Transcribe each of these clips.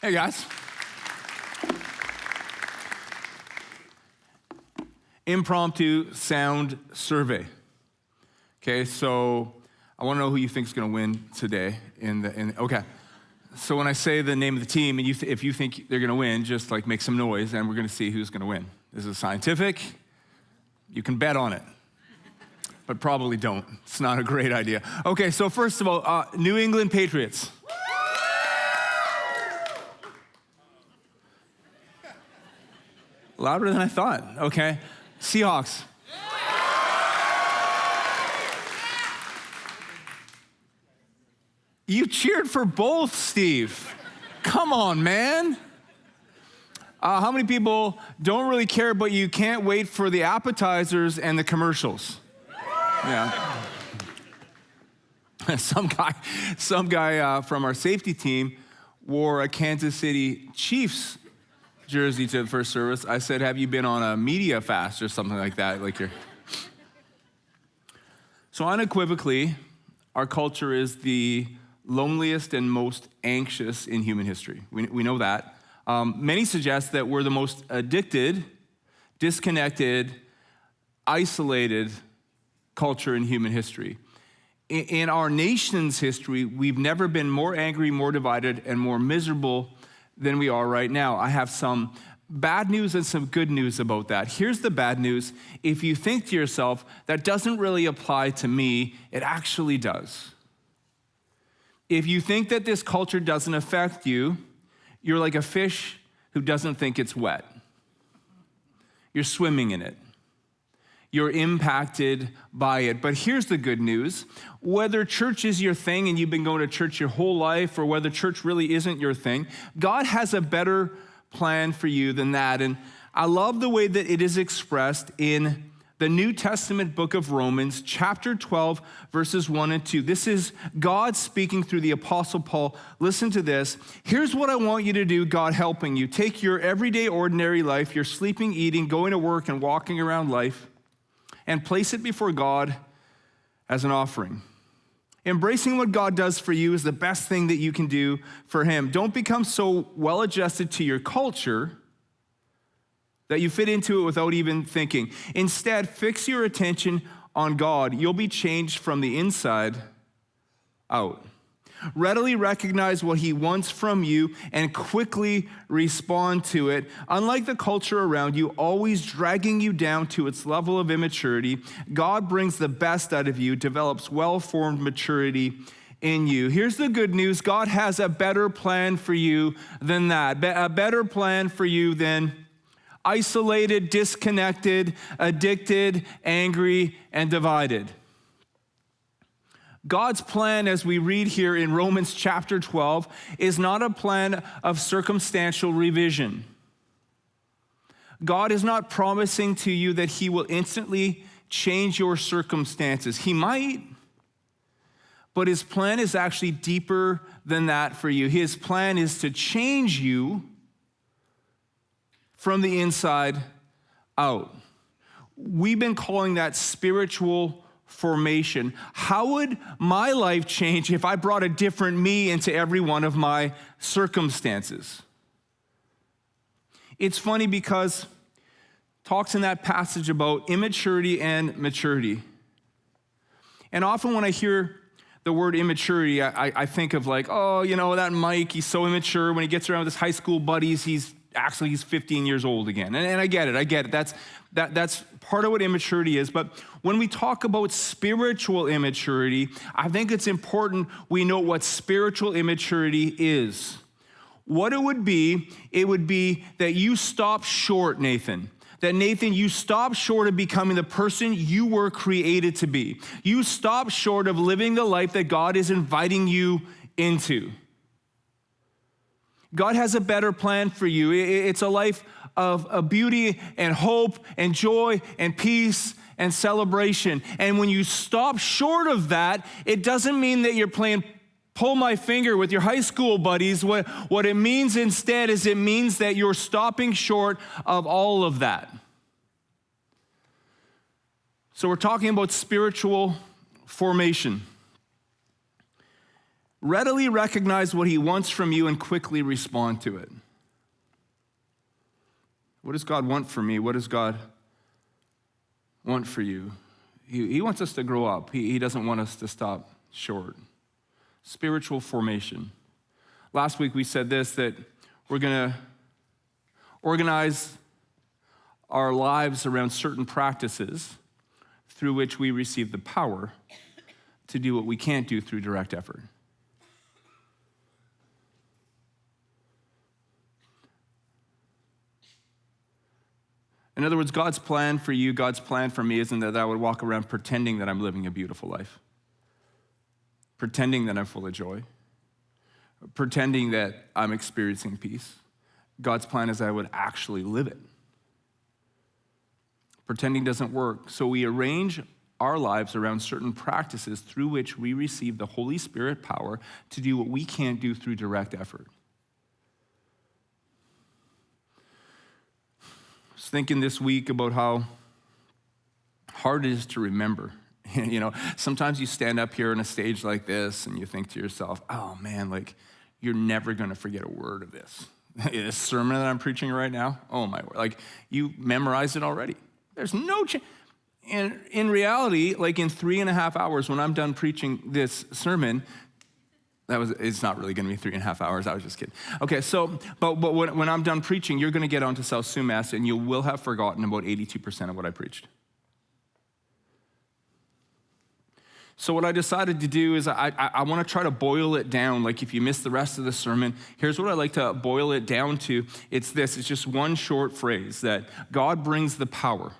Hey guys. Impromptu sound survey. Okay, so I want to know who you think is going to win today. Okay, so when I say the name of the team, and if you think they're going to win, just like make some noise, and we're going to see who's going to win. This is scientific. You can bet on it, but probably don't. It's not a great idea. Okay, so first of all, New England Patriots. Louder than I thought. Okay, Seahawks. You cheered for both, Steve. Come on, man. How many people don't really care, but you can't wait for the appetizers and the commercials? Yeah. Some guy from our safety team wore a Kansas City Chiefs jersey to the first service. I said, have you been on a media fast or something like that? So unequivocally, our culture is the loneliest and most anxious in human history. We know that. Many suggest that we're the most addicted, disconnected, isolated culture in human history. In our nation's history, we've never been more angry, more divided, and more miserable than we are right now. I have some bad news and some good news about that. Here's the bad news. If you think to yourself, that doesn't really apply to me, it actually does. If you think that this culture doesn't affect you, you're like a fish who doesn't think it's wet. You're swimming in it. You're impacted by it. But here's the good news. Whether church is your thing and you've been going to church your whole life, or whether church really isn't your thing, God has a better plan for you than that. And I love the way that it is expressed in the New Testament book of Romans, chapter 12, verses 1 and 2. This is God speaking through the Apostle Paul. Listen to this. Here's what I want you to do, God helping you. Take your everyday, ordinary life, your sleeping, eating, going to work, and walking around life, and place it before God as an offering. Embracing what God does for you is the best thing that you can do for him. Don't become so well-adjusted to your culture that you fit into it without even thinking. Instead, fix your attention on God. You'll be changed from the inside out. Readily recognize what he wants from you and quickly respond to it. Unlike the culture around you, always dragging you down to its level of immaturity, God brings the best out of you, develops well-formed maturity in you. Here's the good news. God has a better plan for you than that. A better plan for you than isolated, disconnected, addicted, angry, and divided. God's plan, as we read here in Romans chapter 12, is not a plan of circumstantial revision. God is not promising to you that he will instantly change your circumstances. He might, but his plan is actually deeper than that for you. His plan is to change you from the inside out. We've been calling that spiritual formation. How would my life change if I brought a different me into every one of my circumstances? It's funny because it talks in that passage about immaturity and maturity. And often when I hear the word immaturity, I think of like, oh, that Mike, he's so immature. When he gets around with his high school buddies, he's 15 years old again. And I get it. That's part of what immaturity is. But when we talk about spiritual immaturity, I think it's important we know what spiritual immaturity is. What it would be that you stop short, Nathan. That, Nathan, you stop short of becoming the person you were created to be. You stop short of living the life that God is inviting you into. God has a better plan for you. It's a life of beauty and hope and joy and peace and celebration. And when you stop short of that, it doesn't mean that you're playing pull my finger with your high school buddies. What it means instead is it means that you're stopping short of all of that. So we're talking about spiritual formation. Readily recognize what he wants from you and quickly respond to it. What does God want for me? What does God want for you? He wants us to grow up. He doesn't want us to stop short. Spiritual formation. Last week we said this, that we're going to organize our lives around certain practices through which we receive the power to do what we can't do through direct effort. In other words, God's plan for you, God's plan for me isn't that I would walk around pretending that I'm living a beautiful life, pretending that I'm full of joy, pretending that I'm experiencing peace. God's plan is I would actually live it. Pretending doesn't work, so we arrange our lives around certain practices through which we receive the Holy Spirit power to do what we can't do through direct effort. I was thinking this week about how hard it is to remember. You know, sometimes you stand up here on a stage like this and you think to yourself, oh man, like you're never gonna forget a word of this. This sermon that I'm preaching right now, oh my word, like you memorized it already. There's no chance. And in reality, like in 3.5 hours, when I'm done preaching this sermon, it's not really going to be 3.5 hours. I was just kidding. Okay, so, but when I'm done preaching, you're going to get onto South Sumas, and you will have forgotten about 82% of what I preached. So what I decided to do is I want to try to boil it down. Like if you miss the rest of the sermon, here's what I like to boil it down to. It's this. It's just one short phrase that God brings the power.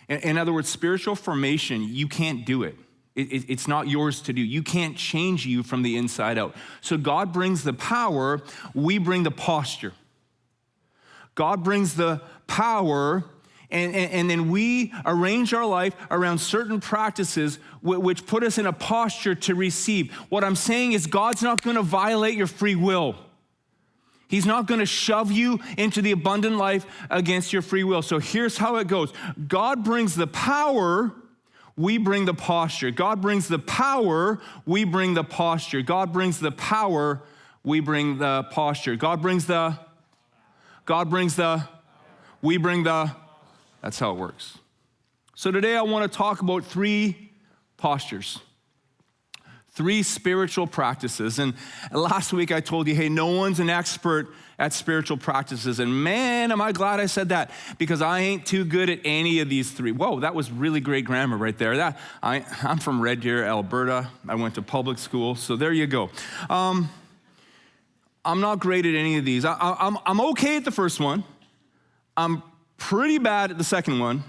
In other words, spiritual formation, you can't do it. It's not yours to do. You can't change you from the inside out. So God brings the power, we bring the posture. God brings the power, and then we arrange our life around certain practices which put us in a posture to receive. What I'm saying is God's not going to violate your free will. He's not going to shove you into the abundant life against your free will. So here's how it goes. God brings the power, we bring the posture. God brings the power, we bring the posture. God brings the power, we bring the posture. We bring the, that's how it works. So today I want to talk about 3 postures. 3 spiritual practices. And last week I told you, hey, no one's an expert at spiritual practices. And man, am I glad I said that, because I ain't too good at any of these 3. Whoa, that was really great grammar right there. I'm from Red Deer, Alberta. I went to public school, so there you go. I'm not great at any of these. I'm okay at the first one. I'm pretty bad at the second one.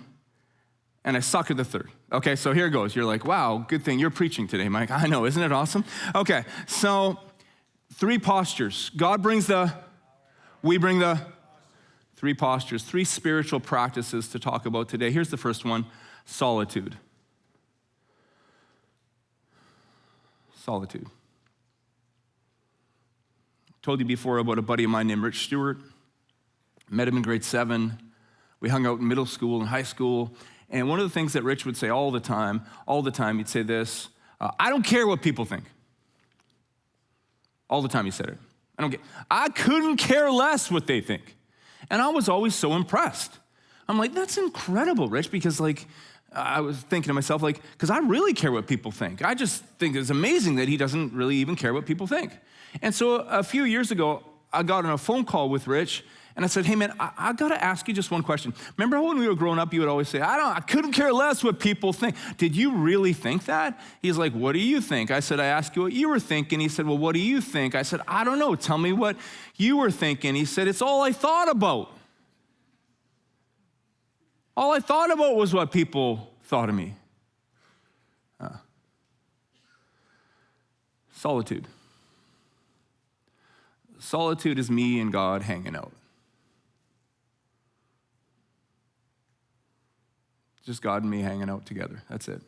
And I suck at the third. Okay, so here goes. You're like, wow, good thing you're preaching today, Mike. I know, isn't it awesome? Okay, so 3 postures. God brings the, we bring the 3 postures, 3 spiritual practices to talk about today. Here's the first one, solitude. Solitude. Told you before about a buddy of mine named Rich Stewart. Met him in grade 7. We hung out in middle school and high school. And one of the things that Rich would say all the time, he'd say this, I don't care what people think. All the time he said it. I couldn't care less what they think. And I was always so impressed. I'm like, that's incredible, Rich, because like, I was thinking to myself, like, because I really care what people think. I just think it's amazing that he doesn't really even care what people think. And so a few years ago, I got on a phone call with Rich, and I said, hey man, I gotta ask you just one question. Remember how when we were growing up, you would always say, I couldn't care less what people think. Did you really think that? He's like, what do you think? I said, I asked you what you were thinking. He said, well, what do you think? I said, I don't know, tell me what you were thinking. He said, it's all I thought about. All I thought about was what people thought of me. Solitude. Solitude is me and God hanging out. Just God and me hanging out together. That's it.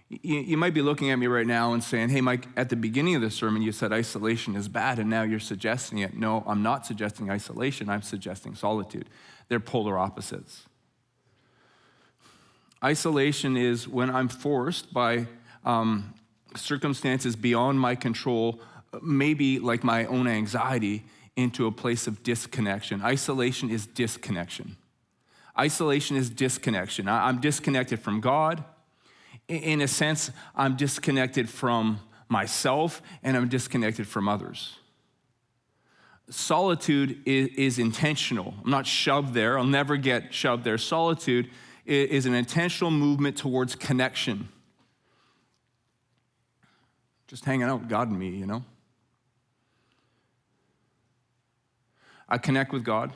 You might be looking at me right now and saying, hey, Mike, at the beginning of the sermon, you said isolation is bad, and now you're suggesting it. No, I'm not suggesting isolation. I'm suggesting solitude. They're polar opposites. Isolation is when I'm forced by circumstances beyond my control, maybe like my own anxiety, into a place of disconnection. Isolation is disconnection. Isolation is disconnection. I'm disconnected from God. In a sense, I'm disconnected from myself, and I'm disconnected from others. Solitude is intentional. I'm not shoved there. I'll never get shoved there. Solitude is an intentional movement towards connection. Just hanging out with God and me, you know? I connect with God.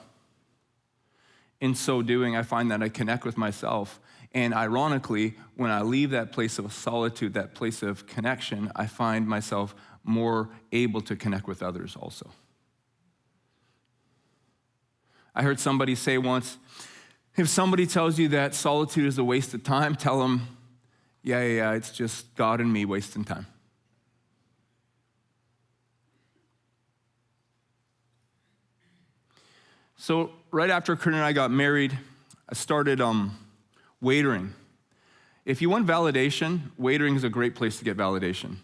In so doing, I find that I connect with myself. And ironically, when I leave that place of solitude, that place of connection, I find myself more able to connect with others also. I heard somebody say once, if somebody tells you that solitude is a waste of time, tell them, yeah, it's just God and me wasting time. So right after Kurt and I got married, I started waitering. If you want validation, waitering is a great place to get validation,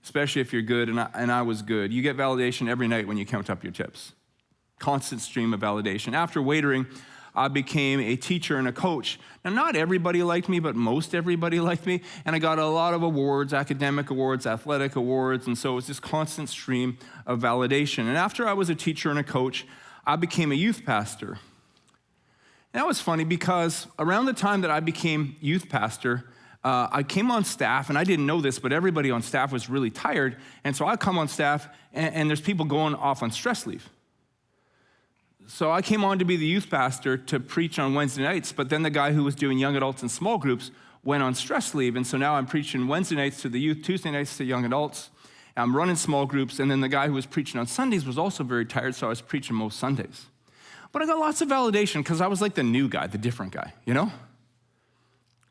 especially if you're good, and I was good. You get validation every night when you count up your tips. Constant stream of validation. After waitering, I became a teacher and a coach. Now, not everybody liked me, but most everybody liked me, and I got a lot of awards, academic awards, athletic awards, and so it was this constant stream of validation. And after I was a teacher and a coach, I became a youth pastor. And that was funny because around the time that I became youth pastor, I came on staff, and I didn't know this, but everybody on staff was really tired, and so I come on staff, and there's people going off on stress leave. So I came on to be the youth pastor to preach on Wednesday nights, but then the guy who was doing young adults and small groups went on stress leave, and so now I'm preaching Wednesday nights to the youth, Tuesday nights to young adults. I'm running small groups, and then the guy who was preaching on Sundays was also very tired, so I was preaching most Sundays. But I got lots of validation because I was like the new guy, the different guy, you know?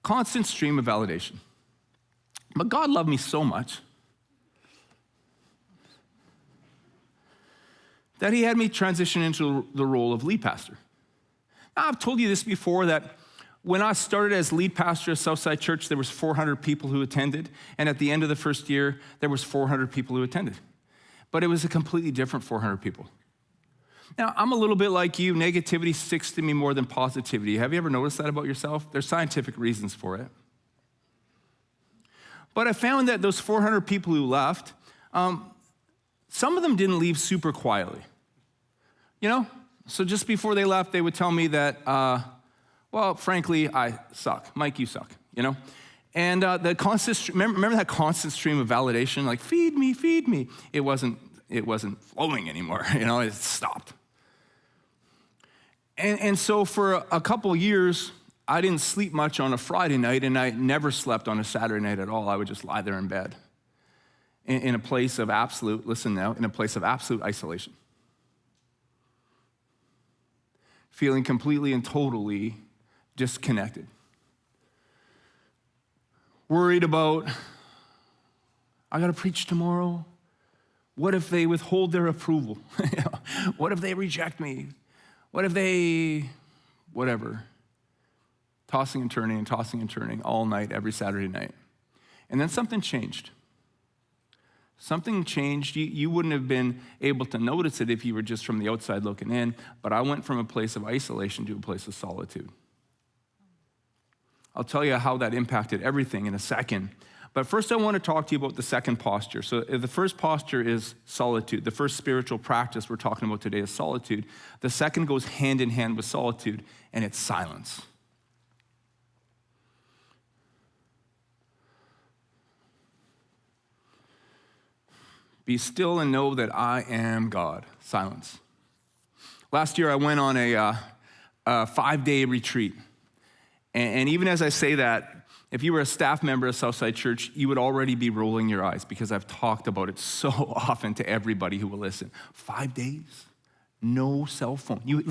Constant stream of validation. But God loved me so much that he had me transition into the role of lead pastor. Now, I've told you this before, that when I started as lead pastor at Southside Church, there was 400 people who attended, and at the end of the first year, there was 400 people who attended. But it was a completely different 400 people. Now, I'm a little bit like you. Negativity sticks to me more than positivity. Have you ever noticed that about yourself? There's scientific reasons for it. But I found that those 400 people who left, some of them didn't leave super quietly. You know? So just before they left, they would tell me that, well, frankly, I suck. Mike, you suck, you know? And the constant, remember that constant stream of validation, like, feed me, feed me. It wasn't flowing anymore, you know, it stopped. And so for a couple years, I didn't sleep much on a Friday night, and I never slept on a Saturday night at all. I would just lie there in bed in a place of absolute, listen now, in a place of absolute isolation. Feeling completely and totally disconnected. Worried about, I got to preach tomorrow. What if they withhold their approval? What if they reject me? What if they, whatever. Tossing and turning all night, every Saturday night. And then something changed. Something changed. You wouldn't have been able to notice it if you were just from the outside looking in, but I went from a place of isolation to a place of solitude. I'll tell you how that impacted everything in a second. But first I want to talk to you about the second posture. So the first posture is solitude. The first spiritual practice we're talking about today is solitude. The second goes hand in hand with solitude, and it's silence. Be still and know that I am God. Silence. Last year I went on a 5-day retreat. And even as I say that, if you were a staff member of Southside Church, you would already be rolling your eyes because I've talked about it so often to everybody who will listen. 5 days, no cell phone. You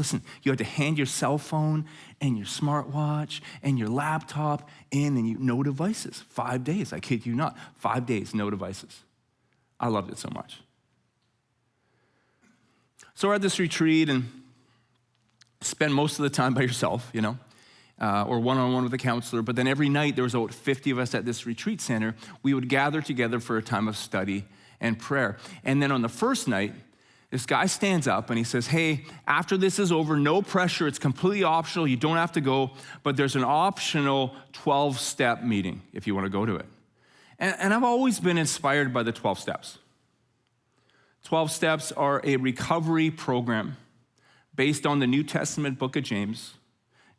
had to hand your cell phone and your smartwatch and your laptop in, and no devices. 5 days, I kid you not. 5 days, no devices. I loved it so much. So we're at this retreat and spend most of the time by yourself, you know. or one-on-one with a counselor. But then every night, there was about 50 of us at this retreat center. We would gather together for a time of study and prayer. And then on the first night, this guy stands up and he says, hey, after this is over, no pressure. It's completely optional. You don't have to go, but there's an optional 12-step meeting if you want to go to it. And I've always been inspired by the 12 steps. 12 steps are a recovery program based on the New Testament book of James,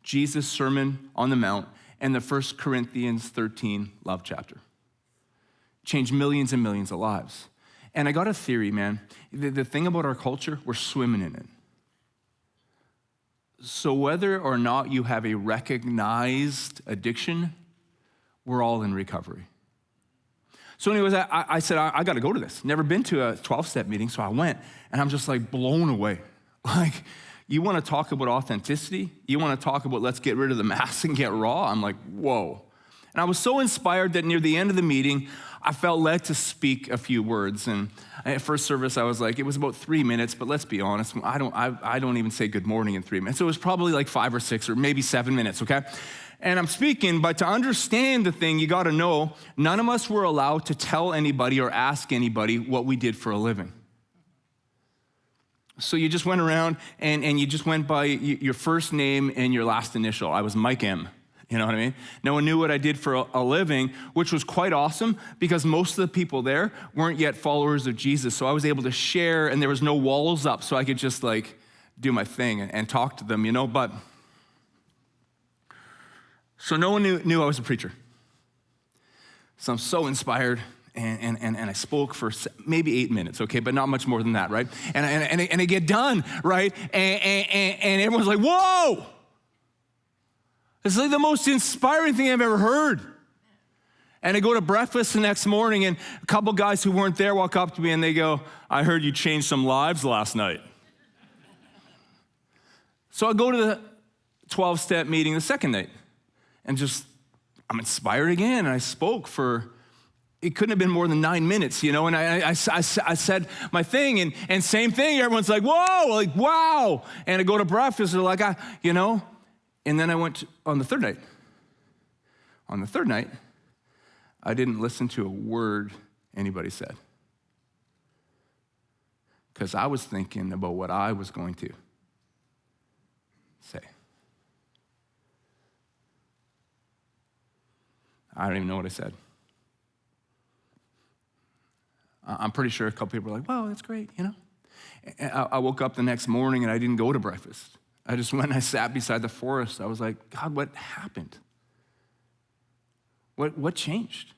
Jesus' Sermon on the Mount, and the 1 Corinthians 13 love chapter. Changed millions and millions of lives. And I got a theory, man. The thing about our culture, we're swimming in it. So whether or not you have a recognized addiction, we're all in recovery. So anyways, I said, I got to go to this. Never been to a 12-step meeting, so I went, and I'm just like blown away. Like, you want to talk about authenticity? You want to talk about let's get rid of the mask and get raw? I'm like, whoa. And I was so inspired that near the end of the meeting, I felt led to speak a few words. And at first service, I was like, it was about 3 minutes, but let's be honest, I don't even say good morning in 3 minutes. So it was probably like 5 or 6 or maybe 7 minutes, okay? And I'm speaking, but to understand the thing, you got to know, none of us were allowed to tell anybody or ask anybody what we did for a living. So you just went around and you just went by your first name and your last initial. I was Mike M. You know what I mean? No one knew what I did for a living, which was quite awesome because most of the people there weren't yet followers of Jesus. So I was able to share, and there was no walls up, so I could just like do my thing and talk to them, you know? But so no one knew I was a preacher. So I'm so inspired, and I spoke for maybe 8 minutes, okay, but not much more than that, right? And I get done, right? And everyone's like, whoa! It's like the most inspiring thing I've ever heard. And I go to breakfast the next morning, and a couple guys who weren't there walk up to me, and they go, I heard you changed some lives last night. So I go to the 12-step meeting the second night. And just, I'm inspired again. And I spoke for, it couldn't have been more than 9 minutes, you know. And I said my thing, and same thing. Everyone's like, whoa, like, wow. And I go to breakfast, they're like, you know. And then I went on the third night. On the third night, I didn't listen to a word anybody said. Because I was thinking about what I was going to say. I don't even know what I said. I'm pretty sure a couple people were like, wow, that's great, you know? And I woke up the next morning and I didn't go to breakfast. I just went and I sat beside the forest. I was like, God, what happened? What changed?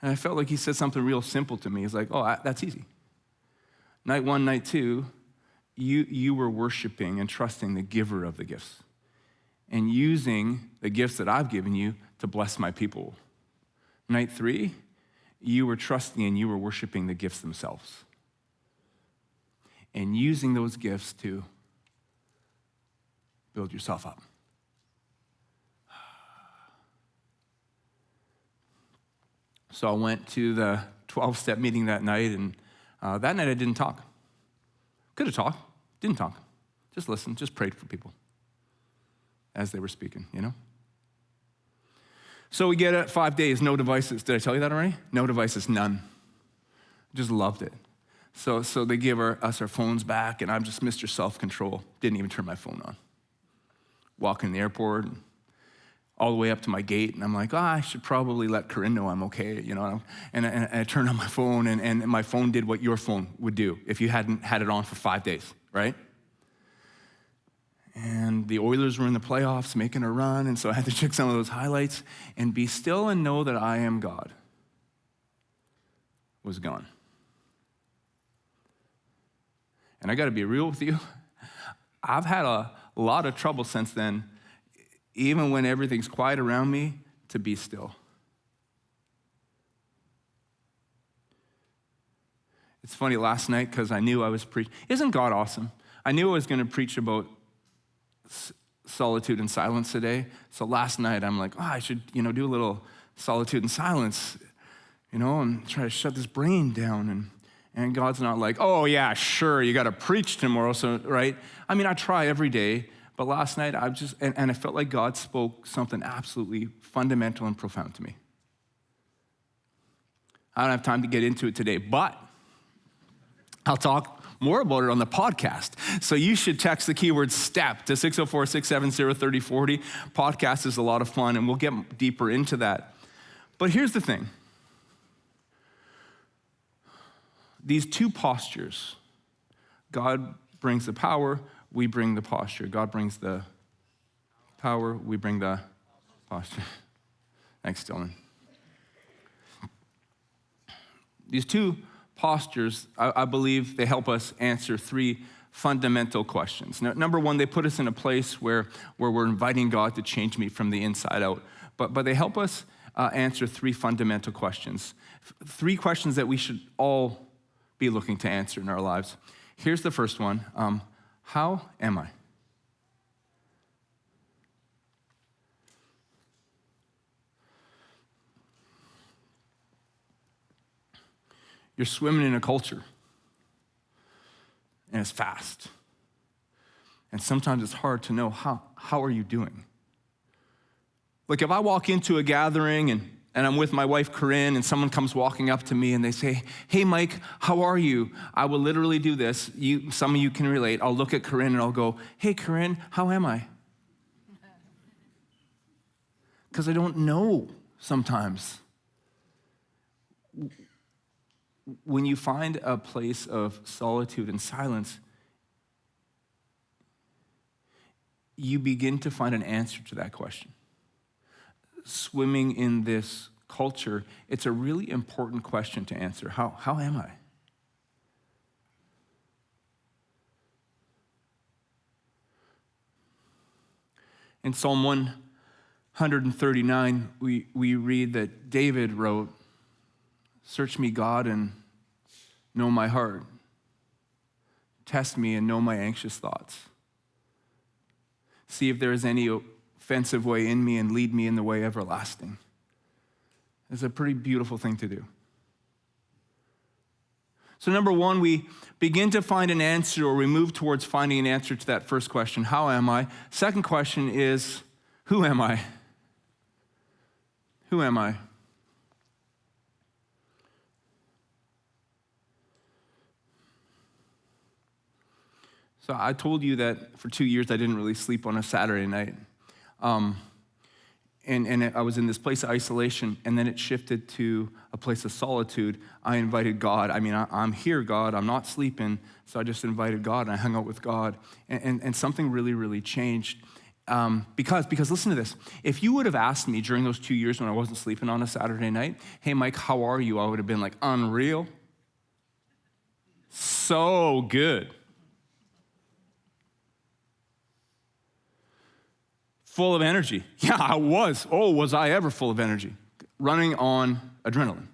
And I felt like he said something real simple to me. He's like, oh, that's easy. Night 1, night 2, you were worshiping and trusting the giver of the gifts and using the gifts that I've given you to bless my people. Night 3, you were trusting and you were worshiping the gifts themselves and using those gifts to build yourself up. So I went to the 12-step meeting that night, and that night I didn't talk. Could have talked, didn't talk. Just listened, just prayed for people as they were speaking, you know? So we get it 5 days, no devices. Did I tell you that already? No devices, none. Just loved it. So they give us our phones back, and I'm just Mr. Self-Control. Didn't even turn my phone on. Walking in the airport, and all the way up to my gate, and I'm like, I should probably let Corinne know I'm okay, you know? And I turned on my phone, and my phone did what your phone would do if you hadn't had it on for 5 days, right? And the Oilers were in the playoffs making a run, and so I had to check some of those highlights, and be still and know that I am God was gone. And I got to be real with you. I've had a lot of trouble since then, even when everything's quiet around me, to be still. It's funny, last night, because I knew I was preaching. Isn't God awesome? I knew I was going to preach about solitude and silence today. So last night, I'm like, I should, do a little solitude and silence, and try to shut this brain down. And God's not like, oh, yeah, sure, you got to preach tomorrow, so, right? I mean, I try every day, But last night, and I felt like God spoke something absolutely fundamental and profound to me. I don't have time to get into it today, but I'll talk more about it on the podcast. So you should text the keyword STEP to 604-670-3040. Podcast is a lot of fun, and we'll get deeper into that. But here's the thing. These two postures, God brings the power, we bring the posture. God brings the power, we bring the posture. Thanks, Dylan. These two postures, I believe they help us answer three fundamental questions. Now, number one, they put us in a place where we're inviting God to change me from the inside out. But they help us answer three fundamental questions. Three questions that we should all be looking to answer in our lives. Here's the first one. How am I? You're swimming in a culture, and it's fast. And sometimes it's hard to know how are you doing? Like if I walk into a gathering and I'm with my wife, Corinne, and someone comes walking up to me and they say, hey, Mike, how are you? I will literally do this. Some of you can relate. I'll look at Corinne and I'll go, hey, Corinne, how am I? Because I don't know sometimes. When you find a place of solitude and silence, you begin to find an answer to that question. Swimming in this culture, it's a really important question to answer. How am I? In Psalm 139, we read that David wrote, search me, God, and know my heart. Test me and know my anxious thoughts. See if there is any offensive way in me and lead me in the way everlasting. It's a pretty beautiful thing to do. So number one, we begin to find an answer, or we move towards finding an answer to that first question, how am I? Second question is, who am I? Who am I? So I told you that for 2 years I didn't really sleep on a Saturday night. And I was in this place of isolation, and then it shifted to a place of solitude. I invited God. I mean, I'm here, God. I'm not sleeping. So I just invited God, and I hung out with God. And something really, really changed. Because listen to this. If you would have asked me during those 2 years when I wasn't sleeping on a Saturday night, hey, Mike, how are you? I would have been like, unreal. So good. Full of energy. Yeah, I was. Oh, was I ever full of energy? Running on adrenaline.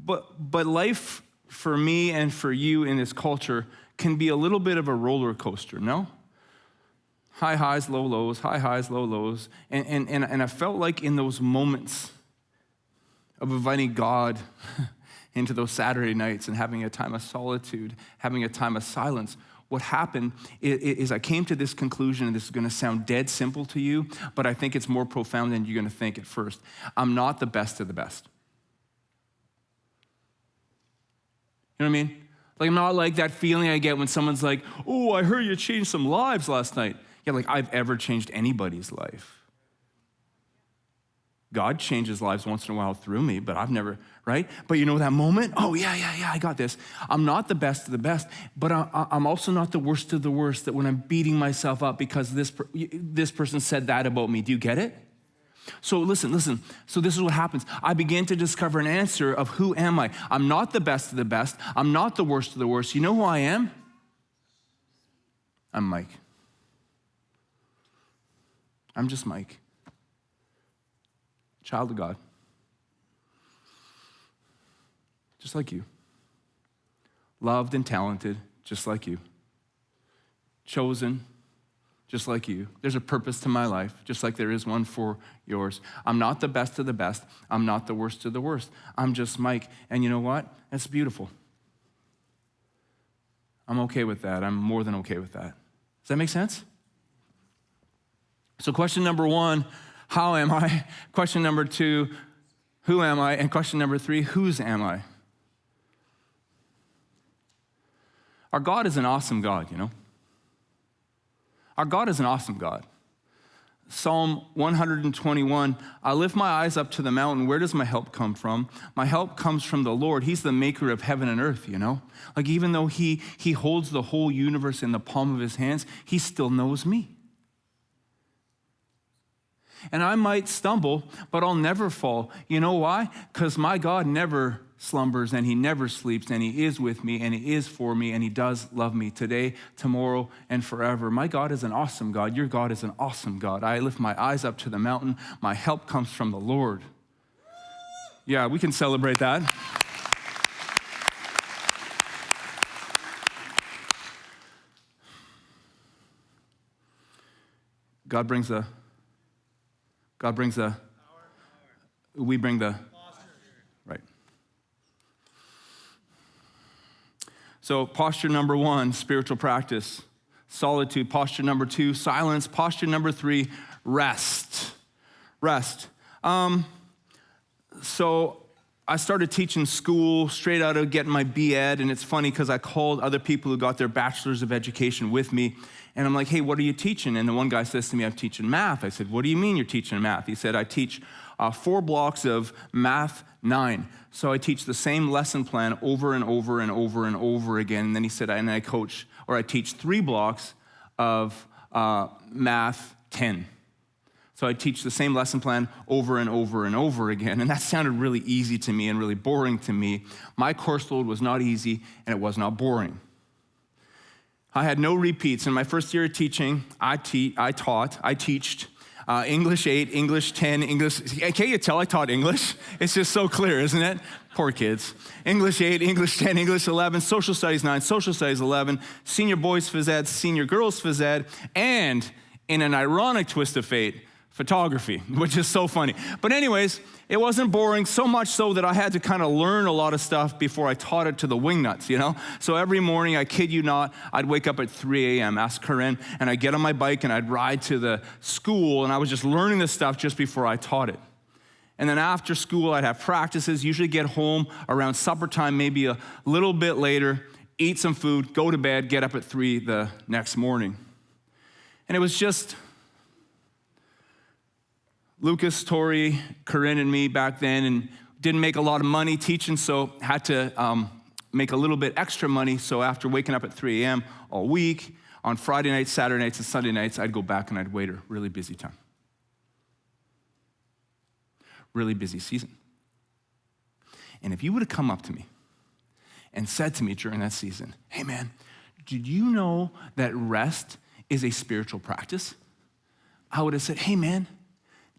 But life for me and for you in this culture can be a little bit of a roller coaster, no? High highs, low lows, high highs, low lows. And I felt like in those moments of inviting God into those Saturday nights and having a time of solitude, having a time of silence, what happened is I came to this conclusion, and this is going to sound dead simple to you, but I think it's more profound than you're going to think at first. I'm not the best of the best. You know what I mean? Like, I'm not like that feeling I get when someone's like, oh, I heard you changed some lives last night. Yeah, like I've ever changed anybody's life. God changes lives once in a while through me, but I've never, right? But you know that moment? Oh, yeah, I got this. I'm not the best of the best, but I'm also not the worst of the worst, that when I'm beating myself up because this person said that about me. Do you get it? So listen. So this is what happens. I began to discover an answer of who am I? I'm not the best of the best. I'm not the worst of the worst. You know who I am? I'm Mike. I'm just Mike. Child of God. Just like you. Loved and talented, just like you. Chosen, just like you. There's a purpose to my life, just like there is one for yours. I'm not the best of the best. I'm not the worst of the worst. I'm just Mike. And you know what? That's beautiful. I'm okay with that. I'm more than okay with that. Does that make sense? So question number 1, how am I? Question number 2, who am I? And question number 3, whose am I? Our God is an awesome God, you know. Our God is an awesome God. Psalm 121, I lift my eyes up to the mountain. Where does my help come from? My help comes from the Lord. He's the maker of heaven and earth, you know. Like even though he holds the whole universe in the palm of his hands, he still knows me. And I might stumble, but I'll never fall. You know why? Because my God never slumbers, and he never sleeps, and he is with me, and he is for me, and he does love me today, tomorrow, and forever. My God is an awesome God. Your God is an awesome God. I lift my eyes up to the mountain. My help comes from the Lord. Yeah, we can celebrate that. We bring the, right. So posture number 1, spiritual practice. Solitude. Posture number 2, silence. Posture number 3, rest. Rest. So I started teaching school straight out of getting my B.Ed, and it's funny because I called other people who got their bachelor's of education with me, and I'm like, hey, what are you teaching? And the one guy says to me, I'm teaching math. I said, what do you mean you're teaching math? He said, I teach 4 blocks of math 9. So I teach the same lesson plan over and over and over and over again. And then he said, and I teach 3 blocks of math 10. So I teach the same lesson plan over and over and over again. And that sounded really easy to me and really boring to me. My course load was not easy, and it was not boring. I had no repeats. In my first year of teaching, I teached English 8, English 10, English, can't you tell I taught English? It's just so clear, isn't it? Poor kids. English 8, English 10, English 11, social studies 9, social studies 11, senior boys phys ed, senior girls phys ed, and in an ironic twist of fate, photography, which is so funny. But anyways, it wasn't boring, so much so that I had to kind of learn a lot of stuff before I taught it to the wingnuts, you know? So every morning, I kid you not, I'd wake up at 3 a.m., ask Corinne, and I'd get on my bike and I'd ride to the school, and I was just learning this stuff just before I taught it. And then after school, I'd have practices, usually get home around supper time, maybe a little bit later, eat some food, go to bed, get up at 3 the next morning. And it was just Lucas, Tori, Corinne, and me back then, and didn't make a lot of money teaching, so had to make a little bit extra money. So after waking up at 3 a.m. all week, on Friday nights, Saturday nights, and Sunday nights, I'd go back and I'd wait a really busy time. Really busy season. And if you would have come up to me and said to me during that season, hey man, did you know that rest is a spiritual practice? I would have said, hey man,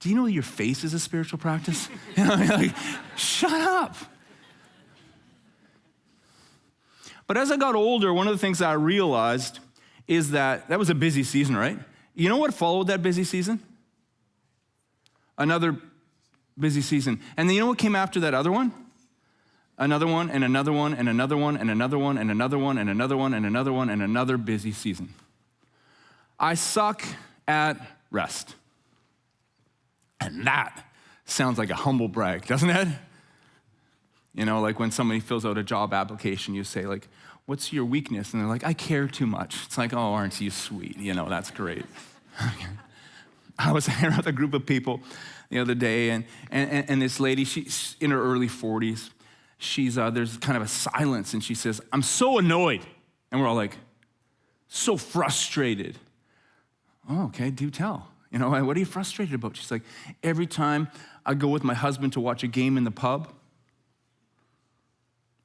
do you know your face is a spiritual practice? You know, like, shut up. But as I got older, one of the things that I realized is that was a busy season, right? You know what followed that busy season? Another busy season. And then you know what came after that other one? Another one, and another one, and another one, and another one, and another one, and another one, and another one, and another busy season. I suck at rest. And that sounds like a humble brag, doesn't it? You know, like when somebody fills out a job application, you say, like, what's your weakness? And they're like, I care too much. It's like, oh, aren't you sweet? You know, that's great. I was hanging out with a group of people the other day, and this lady, she's in her early 40s. There's kind of a silence, and she says, I'm so annoyed. And we're all like, so frustrated. Oh, okay, do tell. You know, what are you frustrated about? She's like, every time I go with my husband to watch a game in the pub,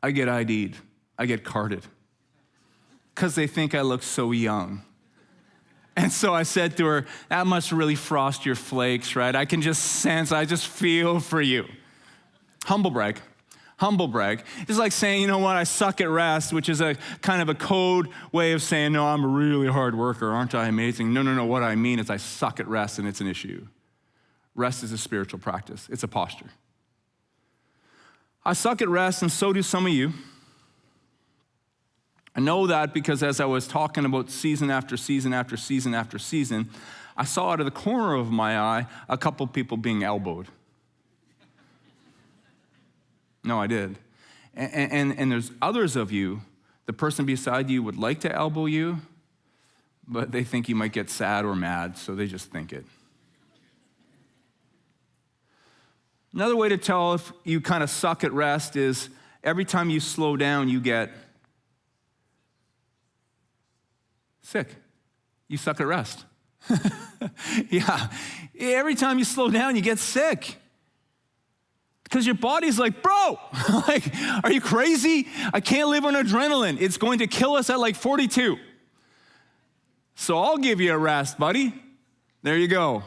I get ID'd. I get carded. Because they think I look so young. And so I said to her, that must really frost your flakes, right? I can just sense, I just feel for you. Humble brag. Humble brag. It's like saying, you know what, I suck at rest, which is a kind of a code way of saying, no, I'm a really hard worker. Aren't I amazing? No. What I mean is I suck at rest, and it's an issue. Rest is a spiritual practice. It's a posture. I suck at rest, and so do some of you. I know that because as I was talking about season after season after season after season, I saw out of the corner of my eye a couple people being elbowed. No, I did. And there's others of you, the person beside you would like to elbow you, but they think you might get sad or mad, so they just think it. Another way to tell if you kind of suck at rest is every time you slow down, you get sick. You suck at rest. Yeah. Every time you slow down, you get sick. Because your body's like, bro, like, are you crazy? I can't live on adrenaline. It's going to kill us at like 42. So I'll give you a rest, buddy. There you go.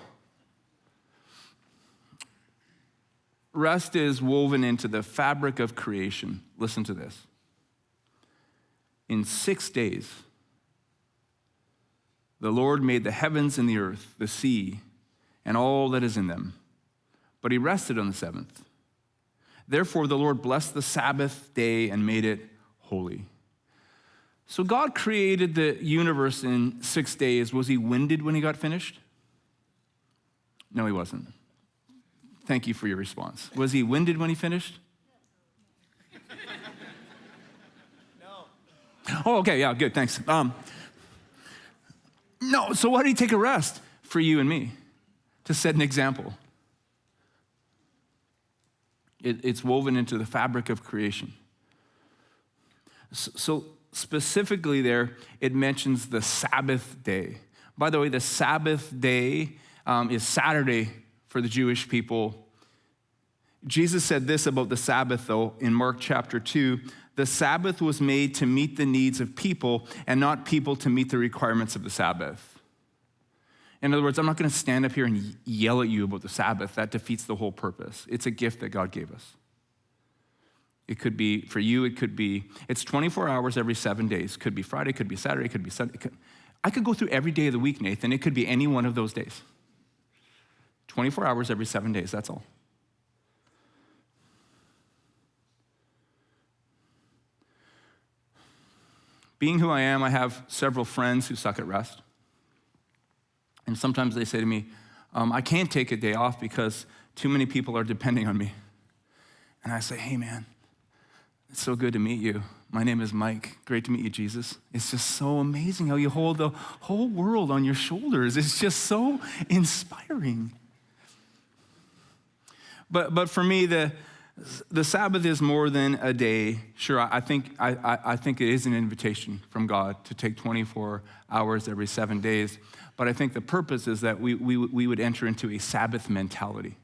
Rest is woven into the fabric of creation. Listen to this. In 6 days, the Lord made the heavens and the earth, the sea, and all that is in them. But he rested on the seventh. Therefore, the Lord blessed the Sabbath day and made it holy. So God created the universe in 6 days. Was he winded when he got finished? No, he wasn't. Thank you for your response. Was he winded when he finished? No. Oh, okay, yeah, good, thanks. No, so why did he take a rest? For you and me, to set an example. It's woven into the fabric of creation. So specifically there, it mentions the Sabbath day. By the way, the Sabbath day is Saturday for the Jewish people. Jesus said this about the Sabbath, though, in Mark chapter 2. The Sabbath was made to meet the needs of people and not people to meet the requirements of the Sabbath. In other words, I'm not going to stand up here and yell at you about the Sabbath. That defeats the whole purpose. It's a gift that God gave us. It could be, for you, it's 24 hours every 7 days. Could be Friday, could be Saturday, could be Sunday. I could go through every day of the week, Nathan. It could be any one of those days. 24 hours every 7 days, that's all. Being who I am, I have several friends who suck at rest. And sometimes they say to me, I can't take a day off because too many people are depending on me. And I say, hey man, it's so good to meet you. My name is Mike. Great to meet you, Jesus. It's just so amazing how you hold the whole world on your shoulders. It's just so inspiring. But for me, the Sabbath is more than a day. Sure, I think it is an invitation from God to take 24 hours every 7 days. But I think the purpose is that we would enter into a Sabbath mentality.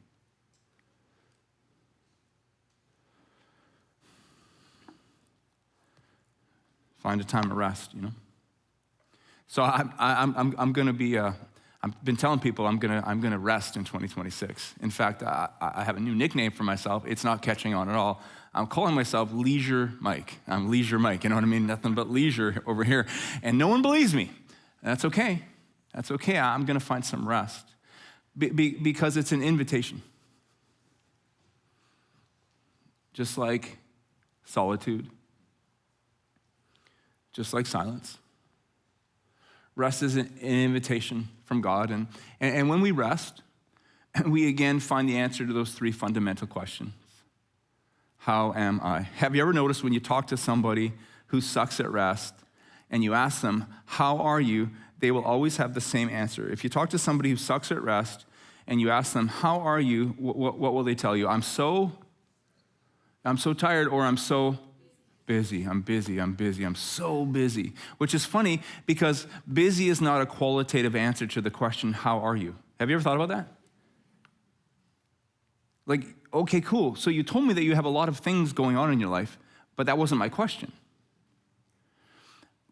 Find a time of rest, you know. So I'm going to be. I've been telling people I'm gonna rest in 2026. In fact, I have a new nickname for myself. It's not catching on at all. I'm calling myself Leisure Mike. I'm Leisure Mike. You know what I mean? Nothing but leisure over here, and no one believes me. That's okay. That's okay. I'm going to find some rest because it's an invitation. Just like solitude, just like silence. Rest is an invitation from God. And when we rest, we again find the answer to those three fundamental questions. How am I? Have you ever noticed when you talk to somebody who sucks at rest and you ask them, how are you? They will always have the same answer. If you talk to somebody who sucks at rest and you ask them, how are you? What will they tell you? I'm so tired, or I'm so busy. I'm so busy. Which is funny because busy is not a qualitative answer to the question, how are you? Have you ever thought about that? Like, okay, cool. So you told me that you have a lot of things going on in your life, but that wasn't my question.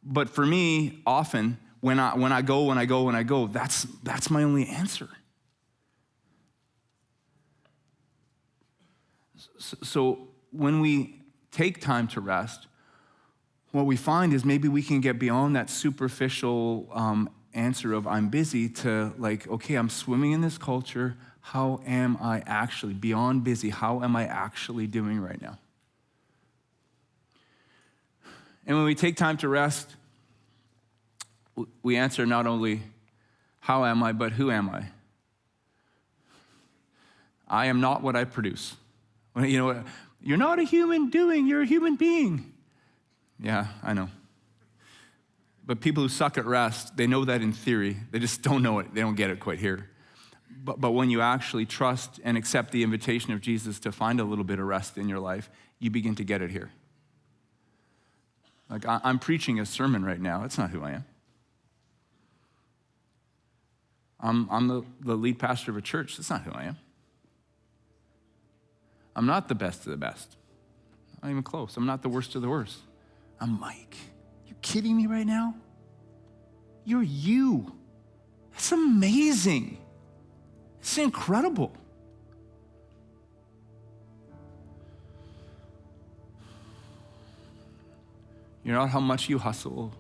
But for me, often, when I go, that's my only answer. So when we take time to rest, what we find is maybe we can get beyond that superficial answer of I'm busy to like, okay, I'm swimming in this culture. How am I actually, beyond busy, how am I actually doing right now? And when we take time to rest, we answer not only how am I, but who am I? I am not what I produce. You know, you're not a human doing, you're a human being. Yeah, I know. But people who suck at rest, they know that in theory. They just don't know it. They don't get it quite here. But when you actually trust and accept the invitation of Jesus to find a little bit of rest in your life, you begin to get it here. Like, I'm preaching a sermon right now. That's not who I am. I'm the lead pastor of a church. That's not who I am. I'm not the best of the best. Not even close. I'm not the worst of the worst. I'm Mike. You kidding me right now? You're you. That's amazing. It's incredible. You're not how much you hustle.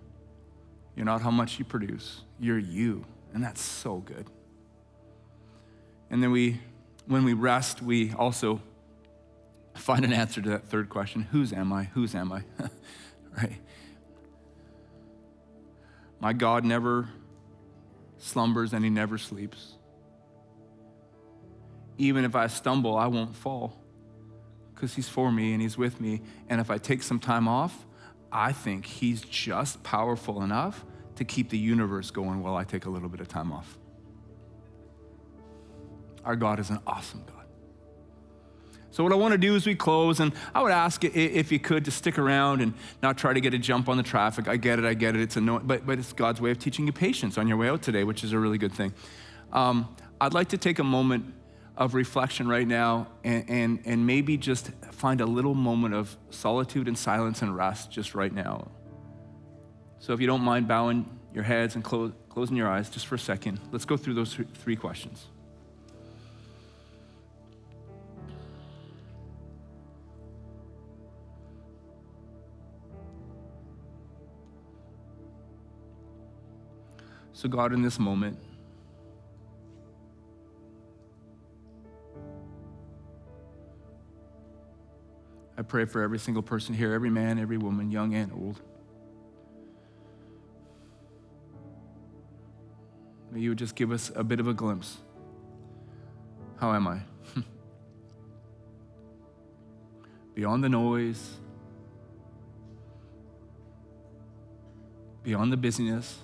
You're not how much you produce. You're you. And that's so good. And then when we rest, we also find an answer to that third question. Whose am I? Whose am I? Right? My God never slumbers and he never sleeps. Even if I stumble, I won't fall because he's for me and he's with me. And if I take some time off, I think he's just powerful enough to keep the universe going while I take a little bit of time off. Our God is an awesome God. So what I want to do is we close, and I would ask if you could to stick around and not try to get a jump on the traffic. I get it. It's annoying, but it's God's way of teaching you patience on your way out today, which is a really good thing. I'd like to take a moment of reflection right now and maybe just find a little moment of solitude and silence and rest just right now. So if you don't mind bowing your heads and closing your eyes just for a second, let's go through those three questions. So God, in this moment, I pray for every single person here, every man, every woman, young and old. May you just give us a bit of a glimpse. How am I? Beyond the noise, beyond the busyness,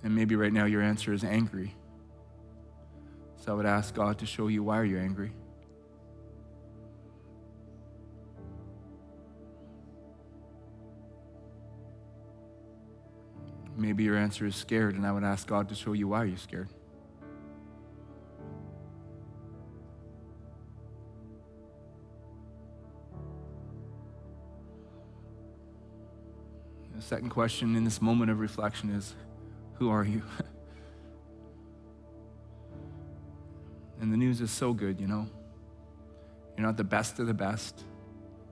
and maybe right now your answer is angry. So I would ask God to show you, why are you angry? Maybe your answer is scared, and I would ask God to show you, why are you scared? The second question in this moment of reflection is, who are you? And the news is so good, you know. You're not the best of the best.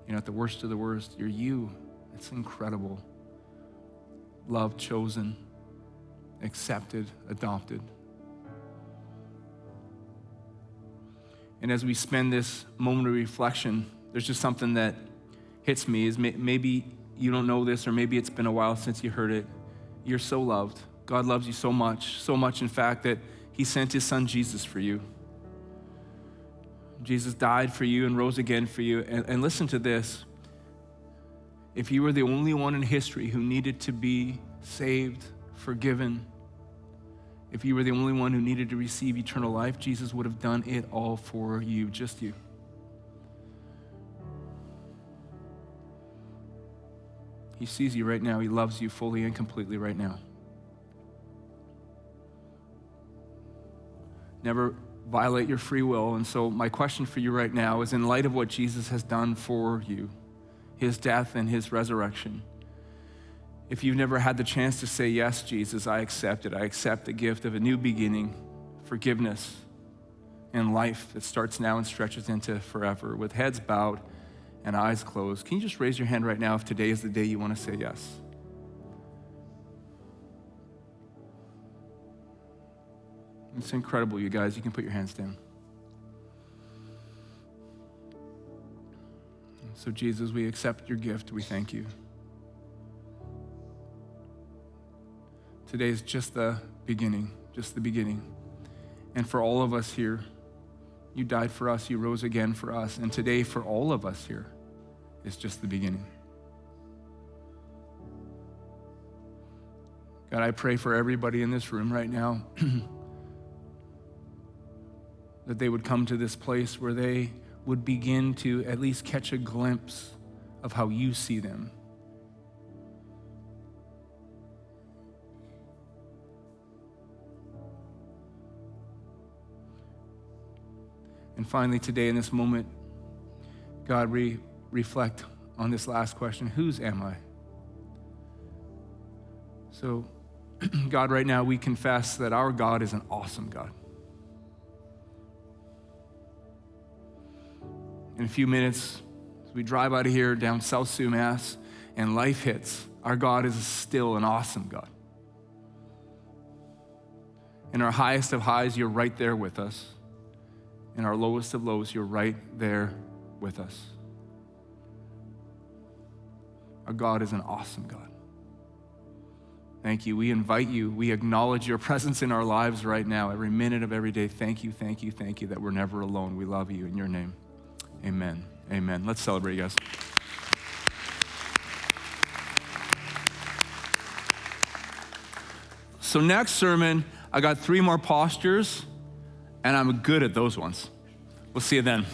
You're not the worst of the worst. You're you. It's incredible. Loved, chosen, accepted, adopted. And as we spend this moment of reflection, there's just something that hits me. Is maybe you don't know this, or maybe it's been a while since you heard it. You're so loved. God loves you so much in fact that he sent his son Jesus for you. Jesus died for you and rose again for you. And listen to this. If you were the only one in history who needed to be saved, forgiven, if you were the only one who needed to receive eternal life, Jesus would have done it all for you, just you. He sees you right now. He loves you fully and completely right now. Never violate your free will. And so my question for you right now is, in light of what Jesus has done for you, his death and his resurrection. If you've never had the chance to say, yes, Jesus, I accept it. I accept the gift of a new beginning, forgiveness, and life that starts now and stretches into forever. With heads bowed and eyes closed, can you just raise your hand right now if today is the day you want to say yes? It's incredible, you guys. You can put your hands down. So Jesus, we accept your gift. We thank you. Today is just the beginning, just the beginning. And for all of us here, you died for us, you rose again for us. And today for all of us here is just the beginning. God, I pray for everybody in this room right now that they would come to this place where they would begin to at least catch a glimpse of how you see them. And finally, today in this moment, God, reflect on this last question: whose am I? So, God, right now we confess that our God is an awesome God. In a few minutes, as we drive out of here down South Sumas and life hits, our God is still an awesome God. In our highest of highs, you're right there with us. In our lowest of lows, you're right there with us. Our God is an awesome God. Thank you. We invite you. We acknowledge your presence in our lives right now, every minute of every day. Thank you, thank you, thank you that we're never alone. We love you in your name. Amen. Amen. Let's celebrate, guys. So next sermon, I got 3 more postures, and I'm good at those ones. We'll see you then.